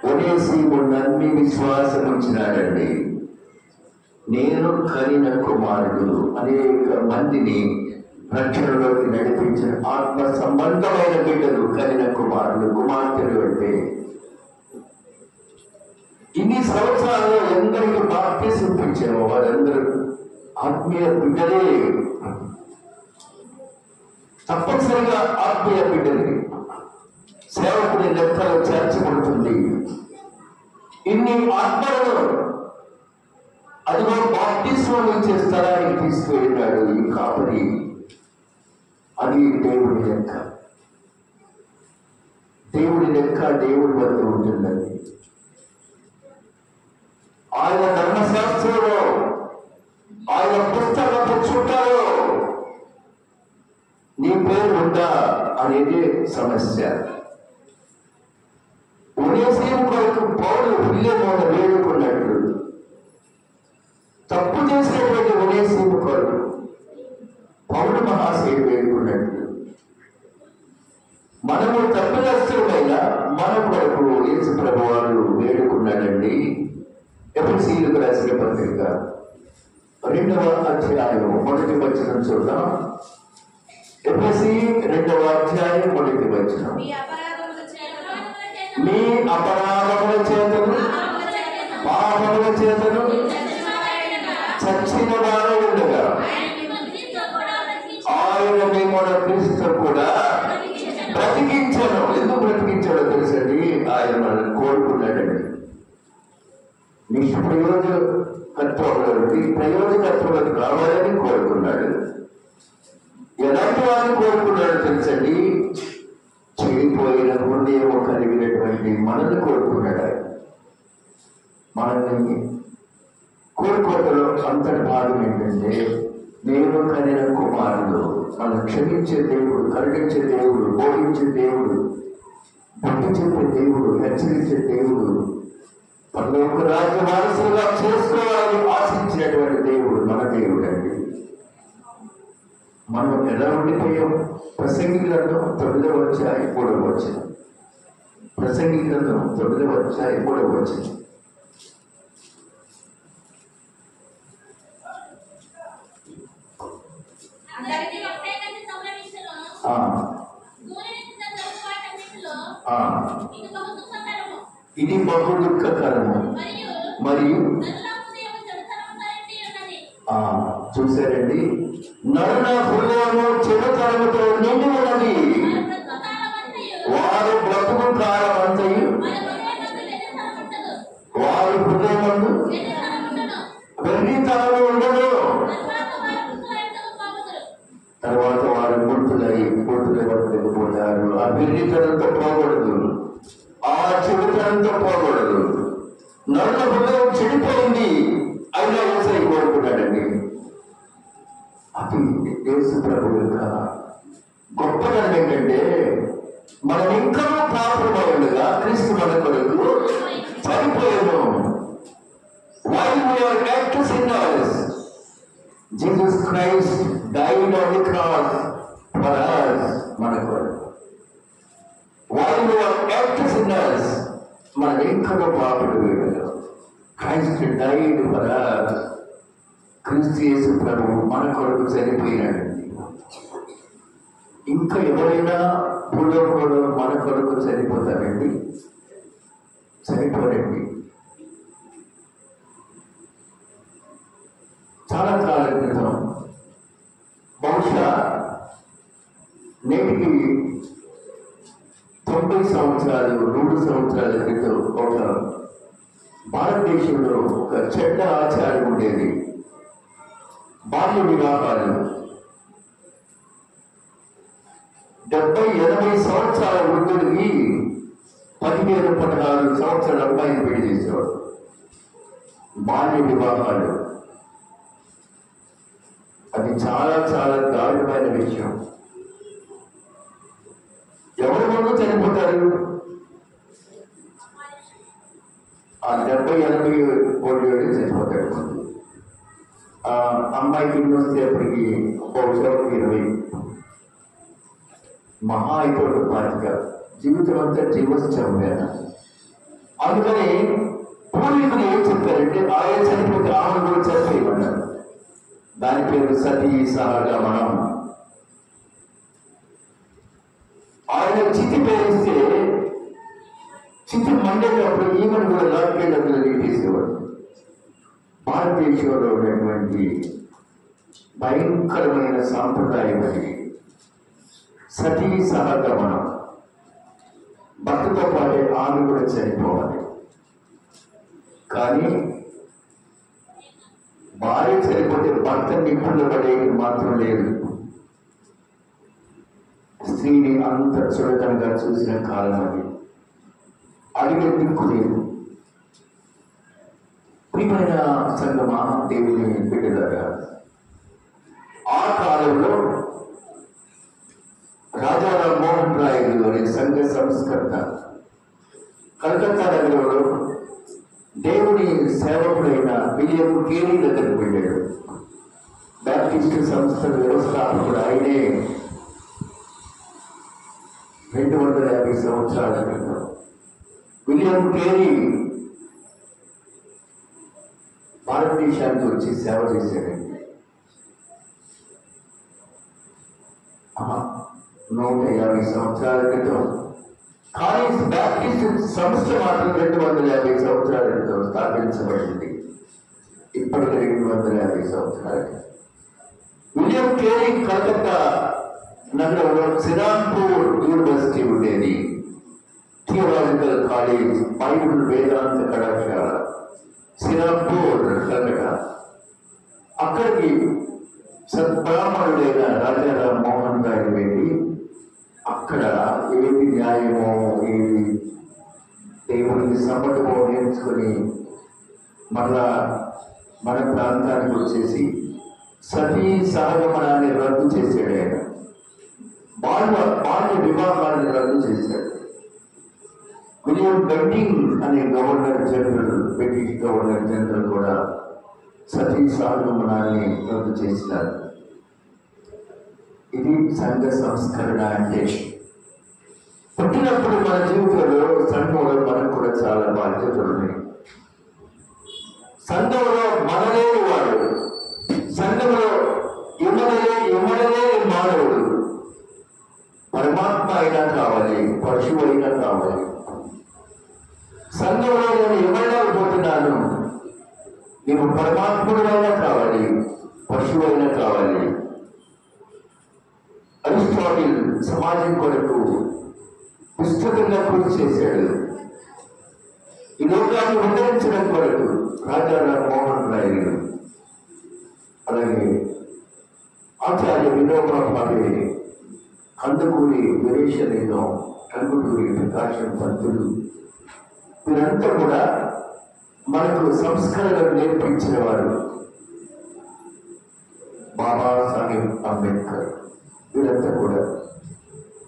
ఒనేసిము నమ్మి విశ్వాసం ఉంచినాడండి. నేను కనిన కుమారుడు అనేక మందిని రక్షణలోకి నడిపించిన ఆత్మ సంబంధమైన బిడ్డలు కనిన కుమారుడు కుమార్తెలు. అంటే ఇన్ని సంవత్సరాల్లో ఎందరికి బాప్తిసం ఇచ్చామో వారందరూ ఆత్మీయ బిడ్డలే, తప్పనిసరిగా ఆత్మీయ బిడ్డలే. సేవకుని లెక్కలో చేర్చబడుతుంది. ఇన్ని ఆత్మలను అదిగో బాప్తిస్మం ఇచ్చే స్థలానికి తీసుకువెళ్ళాడు ఈ కాపరి. అది దేవుడి లెక్క. దేవుడి లెక్క దేవుడి వద్ద ఉంటుందండి. ఆయన ధర్మశాస్త్రంలో, ఆయన పుస్తకపు చుట్టలో నీ పేరు ఉందా అనేది సమస్య. ఒనేసిము కొరకు పౌలు ఫిలెమోను వేడుకున్నట్లు తప్పు చేసినటువంటి ఒనేసిము కొరకు పౌలు మహాశయుడు వేడుకున్నట్లు మనము తప్పిదస్తులమైన మన కొరకు యేసు ప్రభువారు వేడుకున్నాడండి. ఎఫెసీయులకు రాసిన పత్రిక 2వ అధ్యాయం 1వ వచనం చూద్దాం. ఎఫెసీ 2వ అధ్యాయం 1వ వచనం. మీ అపరాధముల చేతను పాపముల చేతను చచ్చిన వారు ఉండగా ఆయన మిమ్మల్ని క్రీస్తు కూడా బ్రతికించాడు. ఎందుకు బ్రతికించాడో తెలుసండి? ఆయన మనల్ని కోరుకున్నాడండి. ప్రయోజకత్వంలోకి రావాలని కోరుకున్నాడు. ఎలాంటి వారిని కోరుకున్నాడు తెలుసండి? చెడిపోయిన హృదయం కలిగినటువంటి మనల్ని కోరుకున్నాడు. ఆయన మనల్ని కోరుకోవడంలో అంతటి భాగం ఏంటంటే, నేను కనిన కుమారుడు. మనం క్షమించే దేవుడు, కరుణించే దేవుడు, బోధించే దేవుడు, బుద్ధి చెప్పే దేవుడు, హెచ్చరించే దేవుడు, పరలోక రాజ్య వారసులుగా చేసుకోవాలని ఆశించినటువంటి దేవుడు మన దేవుడు అండి. మనం ఎలా ఉండిపోయాం? ప్రసంగి గ్రంథం 9వ అధ్యాయం 3వ వచనం. ప్రసంగి గ్రంథం 9వ అధ్యాయం 3వ వచనం. ఇది బహు దుఃఖకరము మరియు చూశారండి, నరుల హృదయము చెడుతనముతో నిండి ఉన్నది. వారు బ్రతుకు కాలం అంతయు వారి హృదయమందు వెర్రితనము ఉండదు. తర్వాత వారు గుర్తుల వద్దకు పోతారు. ఆ వెర్రితనంతో పోకూడదు, ఆ చెడుతనంతో పోకూడదు. నరుల హృదయం చెడిపోయింది, అయినా యేసయ్య కోరుకున్నాడండి. అది యేసు ప్రభు యొక్క గొప్పతనం ఏంటంటే, మనం ఇంకా పాపమైనగా క్రీస్తు మన కొరకు చనిపోయాము. While we are yet sinners, Jesus Christ died on the cross for us. మన కొరకు. While we are yet sinners, మనం ఇంకా పాపమైనగా Christ died for us. క్రీస్తు యేసు ప్రభు మన కొరకు చనిపోయినాడు. ఇంకా ఎవరైనా భూలోకంలో మన కొరకు చనిపోతారండి? చనిపోరండి. చాలా కాలం క్రితం, బహుశా నేటికి 90 సంవత్సరాలు 100 సంవత్సరాల క్రితం ఒక భారతదేశంలో ఒక చెడ్డ ఆచారం ఉండేది. బాల్య వివాహాలు. 70-80 సంవత్సరాల వృద్ధుడికి 15-16 సంవత్సరాల అబ్బాయిని పెళ్లి చేసేవాడు. బాల్య వివాహాలు అది చాలా చాలా దారుణమైన విషయం. ఎవరి ముందు చనిపోతారు? ఆ 70-80 కోట్ల చనిపోతాడు. ఆ అమ్మాయికి ఇల్లు వచ్చేప్పటికి బహుశా 20, మహా అయిపోడు 25. జీవితం అంతా జీవశ్చర్మేన. అందుకని పూర్వీకులు ఏం చెప్పారంటే ఆయన చనిపోతే ఆమెను కూడా చనిపోయమన్నారు. దాని పేరు సతీ సహగమనం. ఆయన చితి పేరిస్తే చితి మండేటప్పుడు ఈమెను కూడా లాక్కెళ్ళకుండా తీసేవాడు. భారతదేశంలో ఉన్నటువంటి భయంకరమైన సాంప్రదాయం అది సతీ సహగమనం. భర్తతో పాటే ఆమె కూడా చనిపోవాలి. కానీ భార్య చనిపోతే భర్త నిప్పులు పడేది మాత్రం లేదు. స్త్రీని అంత చులకనగా చూసిన కాలం అది. అడిగే దిక్కు లేదు. ప్రియమైన సంగమా, దేవుని బిడ్డలారా, ఆ కాలంలో రాజారాం మోహన్ రాయలు అనే సంఘ సంస్కర్త కలకత్తా నగరంలో దేవుని సేవకుడైన విలియం కేరీ దగ్గరికి వెళ్ళాడు. బ్యాప్టిస్ట్ సంస్థ వ్యవస్థాపకుడు ఆయనే. 250 సంవత్సరాల క్రితం విలియం కేరీ భారతదేశానికి వచ్చి సేవ చేశాడండి. 150 సంవత్సరాల క్రితం. కానీ బ్యాప్టిస్ట్ సంస్థ మాత్రం 250 సంవత్సరాల క్రితం స్థాపించబడింది. ఇప్పటికి 250 సంవత్సరాలు. విలియం కేరీ కలకత్తా నగరంలో శ్రీరాంపూర్ యూనివర్సిటీ ఉండేది. థియోలాజికల్ కాలేజ్, బైబిల్ వేదాంత కళాశాల, శ్రీరాంపూర్ కలకత్తా. అక్కడికి సద్బ్రాహ్మణుడైన రాజారాం మోహన్ రాయలు వెళ్ళి అక్కడ ఏది న్యాయమో ఏది దేవునికి సమ్మతమో నేర్చుకొని మళ్ళా మన ప్రాంతానికి వచ్చేసి సతీ సహగమనాన్ని రద్దు చేశాడు. ఆయన బాల్య వివాహాన్ని రద్దు చేశాడు. విలియం బెంటింగ్ అనే governor general, British governor general కూడా సతీ సహగమనాన్ని రద్దు చేసినారు. ఇది సంఘ సంస్కరణ అంటే. పుట్టినప్పుడు మన జీవితంలో సంఘంలో మనకు కూడా చాలా బాధ్యతలు ఉన్నాయి. సంఘంలో మనలేని వాడు, సంఘంలో ఇమ్మడలేని మానవుడు పరమాత్మ అయినా కావాలి, పశువు అయినా కావాలి. సంఘంలో నేను ఇవ్వలేకపోతున్నాను, నీవు పరమాత్ముడైనా కావాలి, పశువు అయినా కావాలి. అరిస్టాటిల్ సమాజం కొరకు విస్తృతంగా కృషి చేశాడు. ఈ లోకాన్ని ఉద్ధరించడం కొరకు రాజారాం మోహన్ రాయలు, అలాగే ఆచార్య వినోబా భావే, కందుకూరి వీరేశలింగం, కందుకూరి ప్రకాశం పంతులు, వీరంతా కూడా మనకు సంస్కరణలు నేర్పించిన వారు. బాబాసాహెబ్ అంబేద్కర్, వీరంతా కూడా.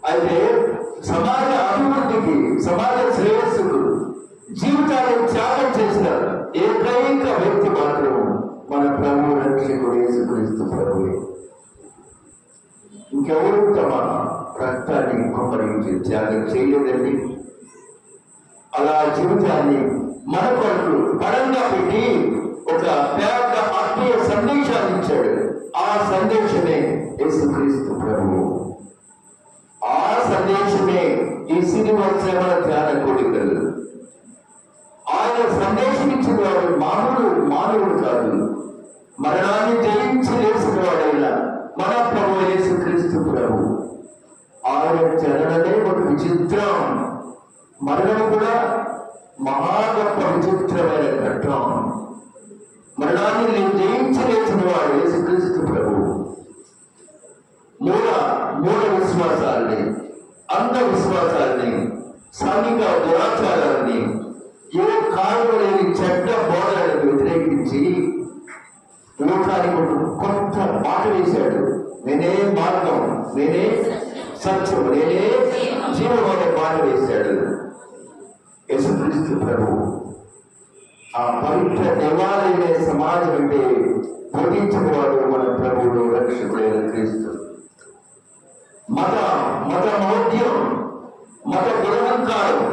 అయితే సమాజ అభివృద్ధికి, సమాజ శ్రేయస్సుకు జీవితాన్ని త్యాగం చేసిన ఏకైక వ్యక్తి మాత్రం మన ప్రభు రక్షకుడు యేసుక్రీస్తు ప్రభువే. ఇంకెవరు తమ రక్తాన్ని కుమ్మరించి త్యాగం చేయలేదండి. అలా జీవితాన్ని మన కొరకు పరంగా పెట్టి ఒక పెద్ద ఆత్మీయ సందేశాన్ని ఇచ్చాడు. ఆ సందేశమే యేసుక్రీస్తు ప్రభువు. ఆ సందేశమే ఈ శిలువ శ్రమల ధ్యాన కోడికలు. ఆయన సందేశం ఇచ్చిన వాడు మానవుడు కాదు, మరణాన్ని జయించి లేచిన వాడైన మన ప్రభు యేసుక్రీస్తు ప్రభు. ఆయన జననమే ఒక విచిత్రం, మరణం కూడా మహా గొప్ప విచిత్రమైన ఘట్టం. మరణాన్ని జయించి లేచిన వాడు యేసుక్రీస్తు ప్రభు. మూఢ విశ్వాసాల్ని, అంధ విశ్వాసాల్ని, సాంఘిక దురాచారాన్ని, ఏ కారణం లేని చెడ్డ బోధనలకు వ్యతిరేకంగా లోకానికి కొత్త మాట వేశాడు. నేనే మార్గం, నేనే సత్యం, నేనే జీవం అనే మాట వేశాడు యేసుక్రీస్తు ప్రభు. ఆ పవిత్ర దేవాలయమే సమాజం అంటే బోధించిన వాడు మన ప్రభువుడు రక్షకుడైన క్రీస్తు. మత మౌఢ్యం, మత దురహంకారం,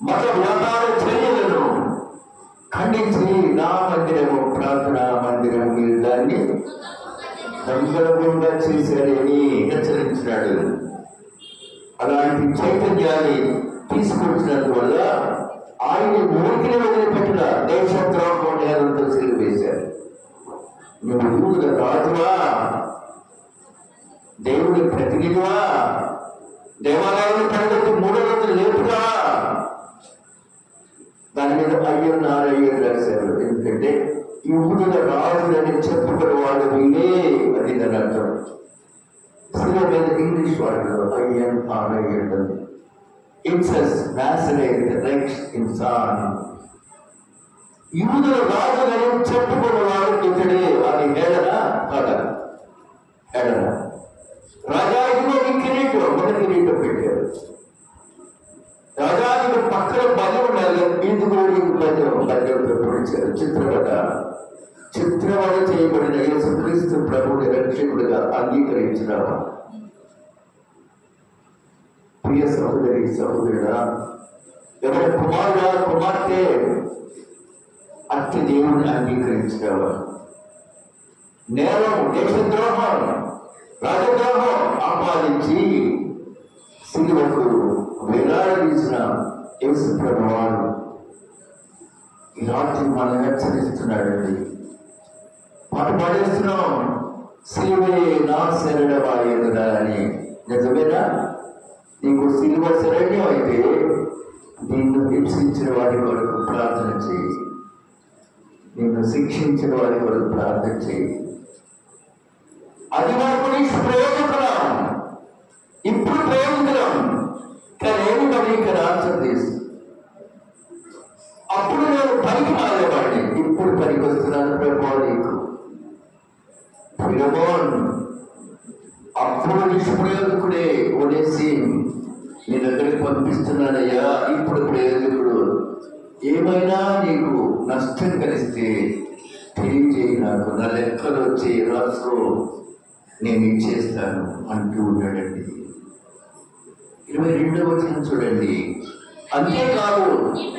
మత వ్యాపార చర్యలను ఖండించి నా మందిరము ప్రార్థనా మందిరం మీరు దాన్ని గంభీరంగా చేశారని హెచ్చరించినాడు. అలాంటి చైతన్యాన్ని తీసుకొచ్చినందువల్ల ఆయన ఊరికిని వదిలిపెట్టిన దేశద్రోహం నేరంతో సిలువ వేశారు. నువ్వు యూదుల రాజువా, దేవుడి ప్రతినిధివా, దేవాలయాన్ని పండుగ 3 రోజులు లేపుగా, దాని మీద అయ్యో రాశారు. ఎందుకంటే యూదుల రాజులని చెప్పుకునే వాళ్ళు వీడే, అది దాని అర్థం. సిలువ మీద ఇంగ్లీష్ వాళ్ళు అయ్యన్ ఇన్సెస్ నాసరేత్ రెక్స్ ఇన్సాన్. యూదుల రాజులని చెప్పుకునే వాడు ఇతడే అని హేళన కాదా? హేళన. రాజాకి కిరీటం, మన కిరీటం పెట్టారు. రాజానికి పక్కన బలి ఉండాలి, ఇందుకు బల్యంతో పొడిచారు. చిత్రవద చేయబడిన యేసుక్రీస్తు ప్రభువుని రక్షకుడిగా అంగీకరించినావా? ప్రియ సహోదరి సహోదరుడా, ఎవరి కుమారుడా కుమార్తె అట్టి దేవుని అంగీకరించినావా? నేరం, దేశద్రోహం, రాజద్రోహం ఆపాదించి సిలువకు వేలాడదీసిన యేసు ప్రభువారు ఈ రాత్రి మనం హెచ్చరిస్తున్నాడండి. పాట పాడేస్తున్నాం, సిలువే నా శరణవాయురా అని. నిజమేనా? నీకు సిలువ శరణ్యం అయితే నిన్ను హింసించిన వారి కొరకు ప్రార్థన చేయి, నిన్ను శిక్షించిన వారి కొరకు ప్రార్థన చేయి. అది వరకు నిష్ప్రయోజకులం, ఇప్పుడు ప్రయోజనం. కానీ ఏమి మరి ఇక్కడ ఆన్సర్ చేసి అప్పుడు నేను పనికి మారేవాడిని, ఇప్పుడు పనికి వస్తున్నాను ప్రభు నీకు. అప్పుడు నిష్ప్రయోజకుడే కొనేసి నీ దగ్గరికి పంపిస్తున్నానయ్యా, ఇప్పుడు ప్రయోజకుడు. ఏమైనా నీకు నష్టం కలిస్తే తెలియజేయి నాకు, నా లెక్కలు వచ్చి రాసు నేను ఇచ్చేస్తాను అంటూ ఉన్నాడండి. 22వ వచనం చూడండి. అంతేకాదు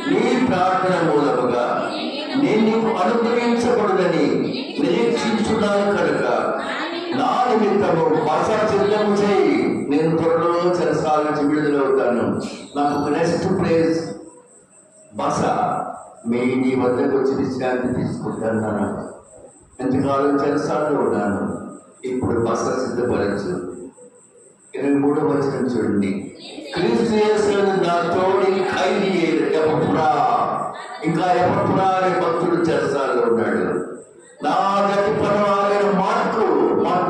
నీ ప్రార్థన మూలముగా నేను నీకు అనుగ్రహించకూడదని నిరీక్షించున్నాను కనుక నా నిమిత్తము బస సిద్ధము చేయి, నేను త్వరలో చెరసాల నుంచి విడుదలవుతాను. నాకు నెక్స్ట్ ప్లేస్ బస, నీ వద్దకు వచ్చి విశ్రాంతి తీసుకుంటాను. ఎంతకాలం చెరసాలలో ఉన్నాను, ఇప్పుడు బస సిద్ధపరచు. 23వ వచనం చూడండి. క్రీస్తు యేసునందు నా తోడి ఖైదీ ఎపఫ్రా, ఇంకా ఎపఫ్రా అనే భక్తుడు చెరసాలలో ఉన్నాడు. నా గతి పరమైన మార్కు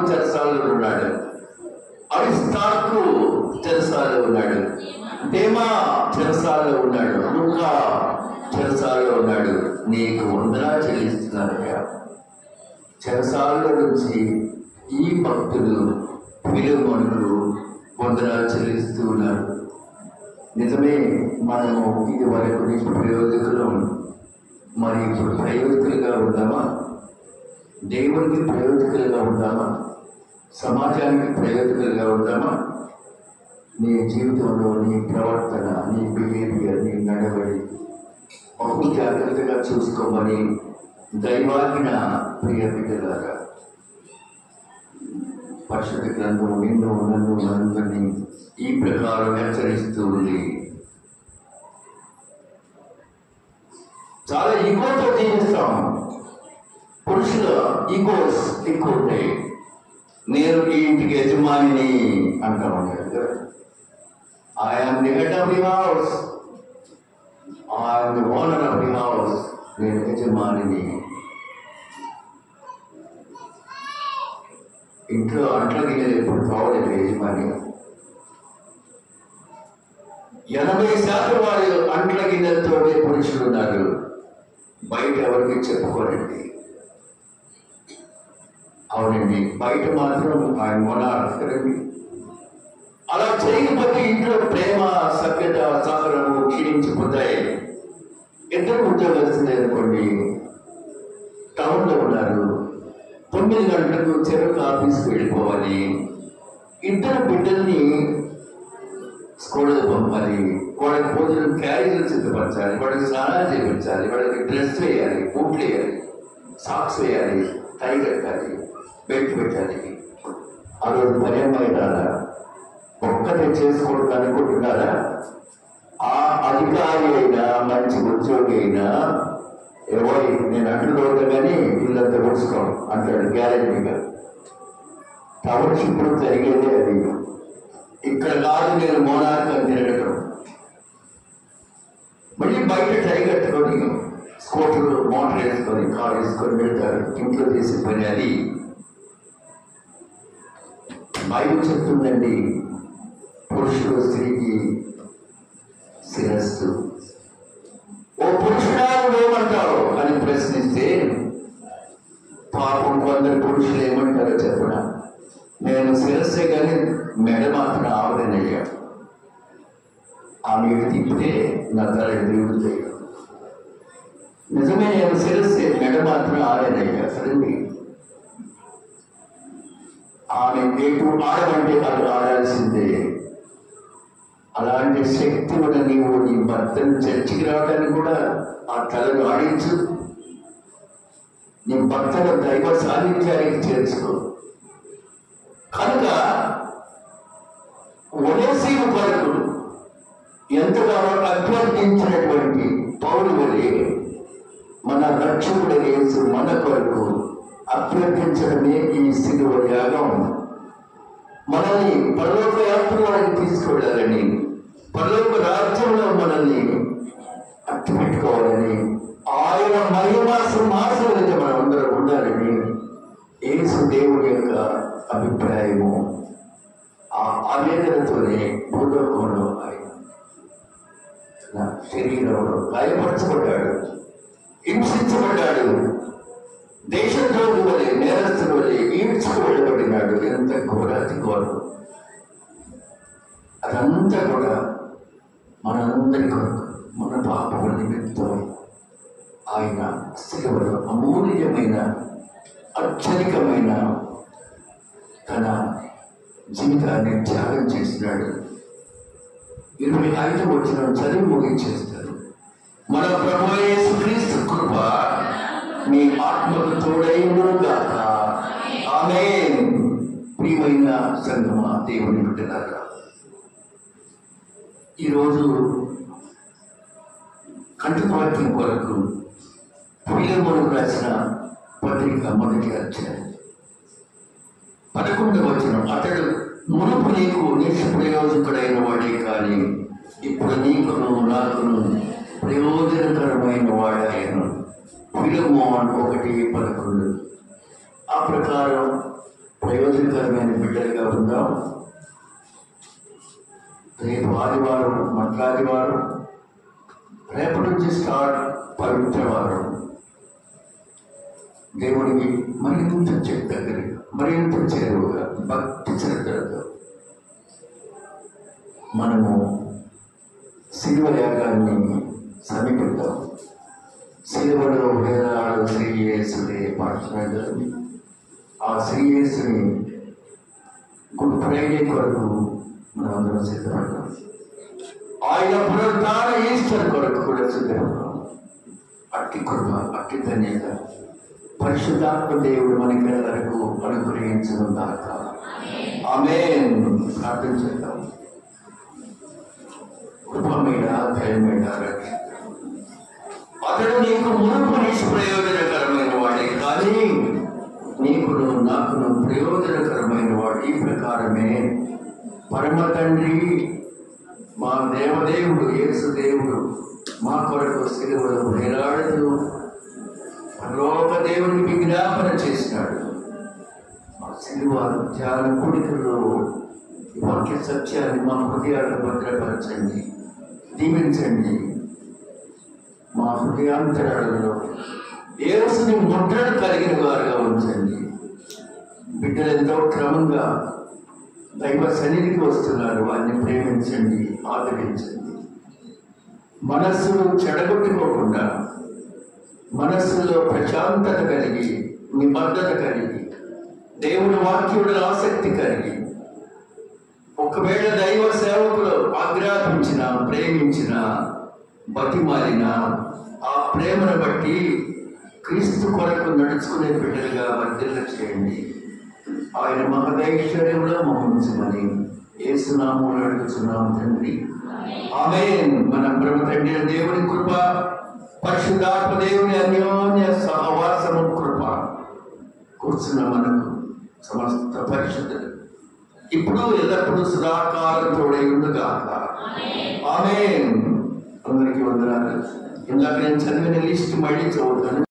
చెరసాలలో ఉన్నాడు. అరిస్తార్కు చెరసాలలో ఉన్నాడు. దేమా చెరసాలలో ఉన్నాడు. లూకా చెరసాలలో ఉన్నాడు. నీకు వందనా చెల్లిస్తున్నారయ్యా. చెరసాలలో నుంచి ఈ భక్తులు విలువలు వందనా చెల్లిస్తూ ఉన్నారు. నిజమే, మనము ఇది వరకు నిష్ప్రయోజకులం, మరి ఇప్పుడు ప్రయోజకులుగా ఉందామా? దేవునికి ప్రయోజకులుగా ఉందామా? సమాజానికి ప్రయోజకులుగా ఉందామా? నీ జీవితంలో నీ ప్రవర్తన, నీ బిహేవియర్, నీ నడవడి బహు జాగ్రత్తగా చూసుకోమని దైవాజ్ఞ ప్రియ బిడ్డలారా. పరిశుద్ధ గ్రంథం నిన్ను నన్ను అందరినీ ఈ ప్రకారం హెచ్చరిస్తూ ఉంది. చాలా ఈగోతో జీవిస్తాం. పురుషుల ఈగోస్ ఎక్కువ ఉంటాయి. నేను ఈ ఇంటికి యజమానిని అంటాం కదా. I'm the head of the house, I'm the owner of the house, నేను యజమానిని. ఇంట్లో అంట్ల గిన్నెలు ఎప్పుడు కావలేదు యజమాని. 80% వాళ్ళు అంట్ల గిన్నెలతోనే పురుషులు ఉన్నారు. బయట ఎవరికి చెప్పుకోరండి. అవునండి, బయట మాత్రం ఆయన మొనార్క్ కదండి. అలా చేయకపోతే ఇంట్లో ప్రేమ, సభ్యత, సహనము క్షీణించిపోతాయి. ఇద్దరు ఉద్యోగస్తులు అనుకోండి, టౌన్లో ఉన్నారు, 9 గంటలకు చెరుకు ఆఫీస్కి వెళ్ళిపోవాలి, ఇద్దరు బిడ్డల్ని స్కూల్కి పంపాలి, వాళ్ళకి భోజనం క్యారీలు సిద్ధపరచాలి, వాళ్ళకి స్నానాలు చేయించాలి, వాళ్ళకి డ్రెస్ వేయాలి, బూట్లు వేయాలి, సాక్స్ వేయాలి, టై కట్టాలి, బెల్ట్ పెట్టాలి. ఆ రోజు పర్యమైన ఒక్కటే చేసుకోవడం అనుకుంటున్నారా? ఆ అధికారి అయినా, మంచి ఉద్యోగి అయినా, ఎవరి నేను అంటున్నాను కానీ ఇల్లంతా కూర్చుకోం అంటాడు గ్యారెంటీగా. టౌన్షిప్లో జరిగేదే అది. ఇక్కడ కాదు నేను మోనార్క్ అని తిరగటం. మళ్ళీ బయట టై కట్టుకొని స్కూటర్ మోటార్ వేసుకొని కారు వేసుకొని వెళ్తారు. ఇంట్లో చేసే పని అది. బైబిల్ చెప్తుందండి, పురుషుడు స్త్రీకి శిరస్సు. ఓ పురుషుడా ఏమంటావు అని ప్రశ్నిస్తే పాపం కొందరు పురుషులు ఏమంటారో చెప్పడా, నేను శిరస్సే కానీ మెడ మాత్రం ఆవరణయ్యా, ఆమె తిప్పితే నా తల తిరుగుతాయి. నిజమే, నేను శిరస్సే, మెడ మాత్రం ఆవరణయ్యా సరండి. ఆమె నీకు ఆడమంటే అది ఆడాల్సిందే. అలాంటి శక్తి ఉన్న నీవు నీ భర్తను చర్చికి రావడానికి కూడా ఆ తలను ఆడించు. నీ భర్తను దైవ సాన్నిధ్యానికి చేర్చుకో. కనుక ఒనేసిము కొరకు ఎంతగానో అభ్యర్థించినటువంటి పౌలు వలె మన రక్షకుడు యేసు మన కొరకు అభ్యర్థించడమే ఈ శిలువ యాగం. మనల్ని పరలోక యాత్రలోకి తీసుకువెళ్ళాలని, పరలోక రాజ్యంలో మనల్ని అట్టుపెట్టుకోవాలని, ఆయన మహిమా సింహాసనం మనం అందరం ఉండాలని యేసు దేవుడి యొక్క అభిప్రాయము. ఆ ఆవేదనతోనే భూలోకంలో ఆయన శరీరంలో గాయపరచబడ్డాడు, హింసించబడ్డాడు, దేశద్రోహి వలె, నేరస్తుల వలె ఈడ్చుకు వెళ్ళబడినాడు. ఎంత ఘోరాతి ఘోరం! అదంతా కూడా మనందరి కొరకు, మన పాపముల నిమిత్తం ఆయన శిలువలో అమూల్యమైన, అత్యధికమైన తన జీవితాన్ని త్యాగం చేసినాడు. 25వ వచనం చదివి ముగించేస్తారు. మన ప్రభువైన యేసుక్రీస్తు కృప మీ ఆత్మకు తోడైనను గాక. ఆమేన్. ప్రియమైన సంగమా, దేవుని బిడ్డలారా, ఈరోజు కంఠవాక్యం కొరకు ఫిలెమోనుకు రాసిన పత్రిక 1వ అధ్యాయం 11వ వచనం. అతడు మునుపు నీకు నిష్ప్రయోజకుడైన వాడే కానీ ఇప్పుడు నీకును నాకును ప్రయోజనకరమైన వాడాయను. ఫిలెమోను 1:11. ఆ ప్రకారం ప్రయోజనకరమైన బిడ్డలుగా ఉందాం. రేపు ఆదివారం మంత్రాదివారం, రేపటి నుంచి స్టార్ట్ పవిత్రవారం. దేవునికి మరింత దగ్గరగా, మరింత చేరువుగా, భక్తి శ్రద్ధలతో మనము శిలువ యాగాన్ని సమీపిద్దాం. శిలువలో వేలాడు శ్రీ యేసుడే పాడుతున్నాడు. ఆ శ్రీ యేసుని గుడ్ ఫ్రైడే కొరకు మనం అందరం సిద్ధపడతాం. ఆయన పునరుద్ధాన ఈస్టర్ కొరకు కూడా సిద్ధపడతాం. అట్టి కృప, అట్టి ధన్యత పరిశుద్ధాత్మ దేవుడు మనకి వరకు అనుగ్రహించడం దాకా. ఆమేన్. ప్రార్థన చేద్దాం. కృపమైన, దయమైన రక్షణ, అతడు నీకు మునుపు నిష్ప్రయోజనకరమైన వాడే కానీ నీకును నాకును ప్రయోజనకరమైన వాడు. ఈ ప్రకారమే పరమ తండ్రి, మా దేవదేవుడు యేసు దేవుడు మా కొరకు శిలువలో వేలాడుతూ పరలోక దేవునికి విజ్ఞాపన చేసినాడు. మా శిలువ ధ్యాన కూడికల్లో వాక్య సత్యాన్ని మా హృదయాలను భద్రపరచండి, దీవించండి. మా హృదయాంతరాలలో యేసుని ముద్రలు కలిగిన వారుగా ఉంచండి. బిడ్డలు ఎంతో క్రమంగా దైవ సన్నిధికి వస్తున్నారు. వారిని ప్రేమించండి, ఆదరించండి. మనస్సును చెడగొట్టుకోకుండా మనస్సులో ప్రశాంతత కలిగి, నిబద్ధత కలిగి, దేవుని వాక్యుడి ఆసక్తి కలిగి, ఒకవేళ దైవ సేవకులు ఆజ్ఞాపించిన, ప్రేమించిన, బతిమాలిన ఆ ప్రేమను బట్టి క్రీస్తు కొరకు నడుచుకునే బిడ్డలుగా వర్ధిల్ల చేయండి. ఆయన మహదైశ్వర్యంలో మహోత్సవని యేసునామములో అడుగుచున్నాం తండ్రి, ఆమేన్. మన ప్రభు తండ్రి దేవుని కృప, పరిశుద్ధాత్మ దేవుని అన్యోన్య సహవాసము కృప కూర్చున్న మనకు సమస్త పరిశుద్ధులు ఇప్పుడు ఎల్లప్పుడూ సదాకాలం తోడై ఉండుగాక. ఆమేన్. అందరికీ వందనాలు. ఇందాక నేను చదివిన లిస్ట్ మళ్ళీ చదువుతాను.